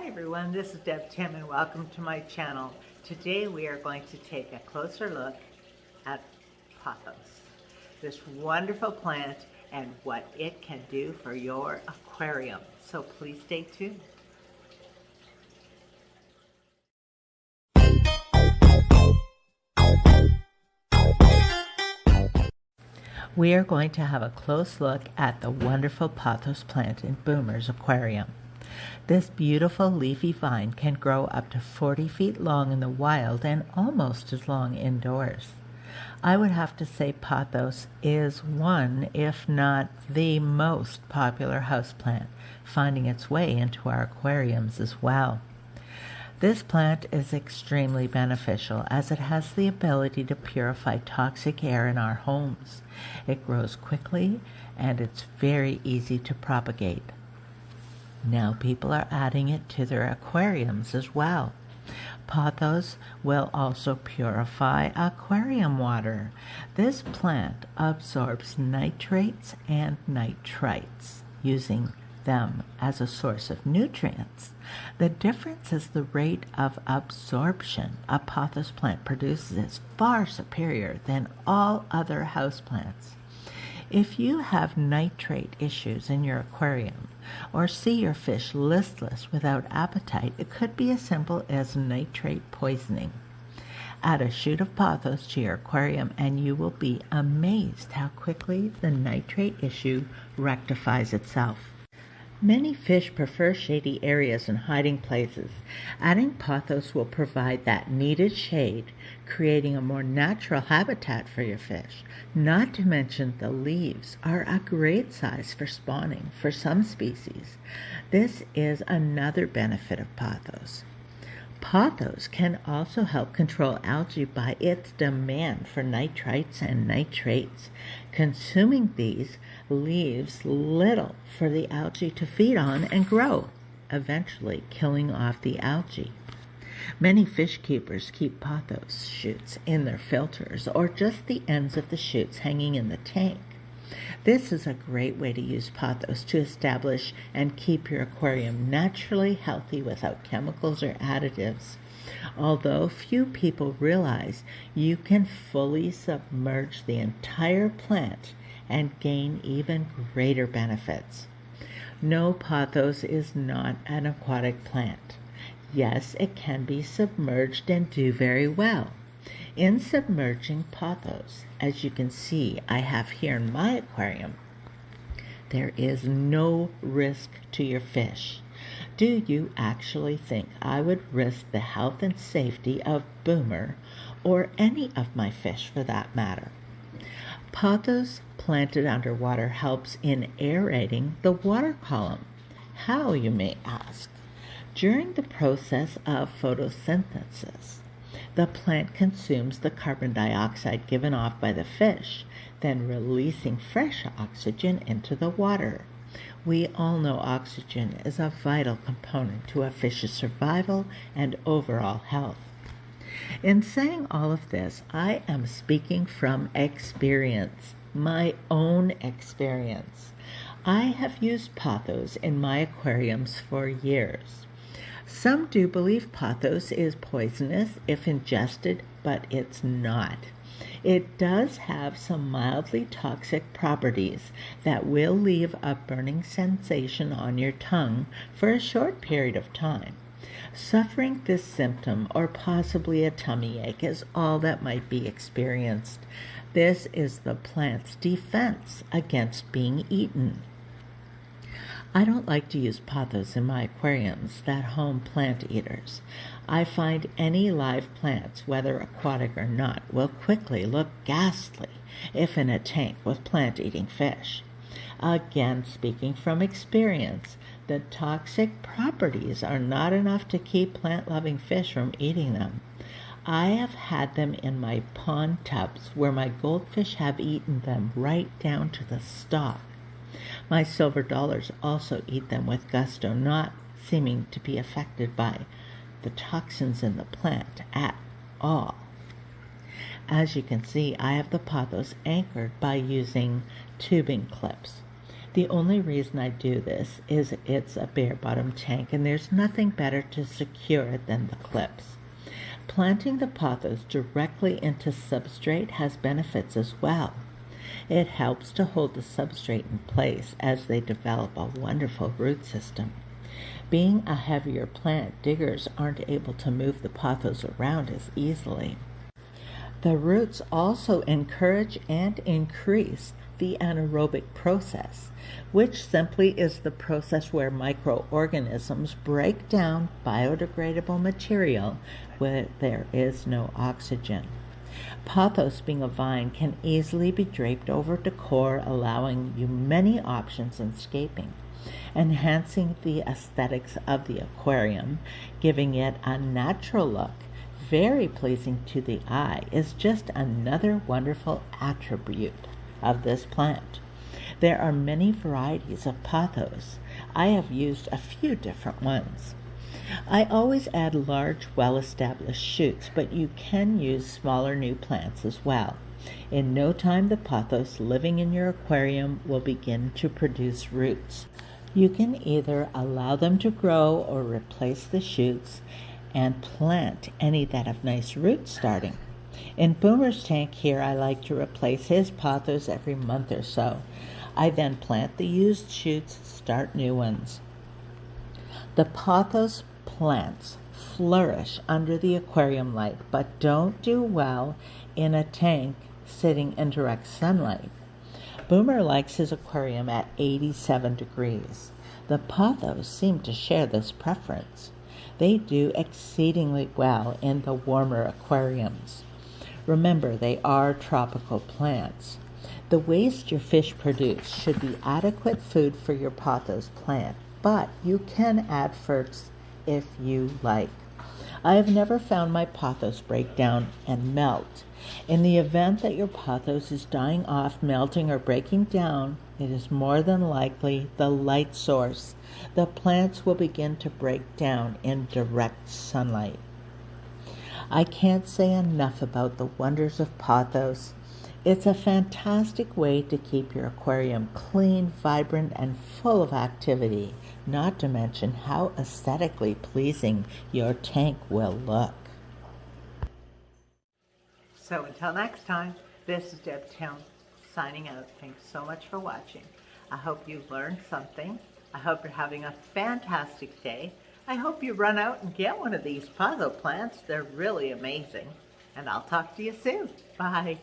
Hi everyone, this is Deb Tim and welcome to my channel. Today we are going to take a closer look at pothos, this wonderful plant and what it can do for your aquarium. So please stay tuned. We are going to have a close look at the wonderful pothos plant in Boomer's aquarium. This beautiful leafy vine can grow up to 40 feet long in the wild and almost as long indoors. I would have to say pothos is one, if not the most popular houseplant, finding its way into our aquariums as well. This plant is extremely beneficial as it has the ability to purify toxic air in our homes. It grows quickly and it's very easy to propagate. Now people are adding it to their aquariums as well. Pathos will also purify aquarium water. This plant absorbs nitrates and nitrites, using them as a source of nutrients. The difference is the rate of absorption a pothos plant produces is far superior than all other houseplants. If you have nitrate issues in your aquarium or see your fish listless without appetite, it could be as simple as nitrate poisoning. Add a shoot of pothos to your aquarium and you will be amazed how quickly the nitrate issue rectifies itself. Many fish prefer shady areas and hiding places. Adding pothos will provide that needed shade, creating a more natural habitat for your fish. Not to mention the leaves are a great size for spawning for some species. This is another benefit of pothos. Pothos can also help control algae by its demand for nitrites and nitrates. Consuming these leaves little for the algae to feed on and grow, eventually killing off the algae. Many fish keepers keep pothos shoots in their filters or just the ends of the shoots hanging in the tank. This is a great way to use pothos to establish and keep your aquarium naturally healthy without chemicals or additives. Although few people realize you can fully submerge the entire plant and gain even greater benefits. No, pothos is not an aquatic plant. Yes, it can be submerged and do very well. In Submerging Pothos, as you can see I have here in my aquarium, there is no risk to your fish. Do you actually think I would risk the health and safety of Boomer or any of my fish for that matter? Pothos planted underwater helps in aerating the water column. How, you may ask? During the process of photosynthesis, the plant consumes the carbon dioxide given off by the fish, then releasing fresh oxygen into the water. We all know oxygen is a vital component to a fish's survival and overall health. In saying all of this, I am speaking from experience, my own experience. I have used pothos in my aquariums for years. Some do believe pothos is poisonous if ingested, but it's not. It does have some mildly toxic properties that will leave a burning sensation on your tongue for a short period of time. Suffering this symptom or possibly a tummy ache is all that might be experienced. This is the plant's defense against being eaten. I don't like to use pothos in my aquariums that home plant eaters. I find any live plants, whether aquatic or not, will quickly look ghastly if in a tank with plant-eating fish. Again, speaking from experience, the toxic properties are not enough to keep plant-loving fish from eating them. I have had them in my pond tubs where my goldfish have eaten them right down to the stalk. My silver dollars also eat them with gusto, not seeming to be affected by the toxins in the plant at all. As you can see, I have the pothos anchored by using tubing clips. The only reason I do this is it's a bare bottom tank and there's nothing better to secure it than the clips. Planting the pothos directly into substrate has benefits as well. It helps to hold the substrate in place as they develop a wonderful root system. Being a heavier plant, diggers aren't able to move the pothos around as easily. The roots also encourage and increase the anaerobic process, which simply is the process where microorganisms break down biodegradable material where there is no oxygen. Pothos, being a vine, can easily be draped over decor, allowing you many options in scaping, enhancing the aesthetics of the aquarium, giving it a natural look, very pleasing to the eye, is just another wonderful attribute of this plant. There are many varieties of pothos. I have used a few different ones. I always add large, well-established shoots, but you can use smaller new plants as well. In no time, the pothos living in your aquarium will begin to produce roots. You can either allow them to grow or replace the shoots and plant any that have nice roots starting. In Boomer's tank here, I like to replace his pothos every month or so. I then plant the used shoots and start new ones. The pothos plants flourish under the aquarium light, but don't do well in a tank sitting in direct sunlight. Boomer likes his aquarium at 87 degrees. The pothos seem to share this preference. They do exceedingly well in the warmer aquariums. Remember, they are tropical plants. The waste your fish produce should be adequate food for your pothos plant, but you can add ferts if you like. I have never found my pothos break down and melt. In the event that your pothos is dying off, melting, or breaking down, it is more than likely the light source. The plants will begin to break down in direct sunlight. I can't say enough about the wonders of pothos. It's a fantastic way to keep your aquarium clean, vibrant, and full of activity, not to mention how aesthetically pleasing your tank will look. So until next time, this is Deb Town signing out. Thanks so much for watching. I hope you learned something. I hope you're having a fantastic day. I hope you run out and get one of these pothos plants. They're really amazing. And I'll talk to you soon. Bye.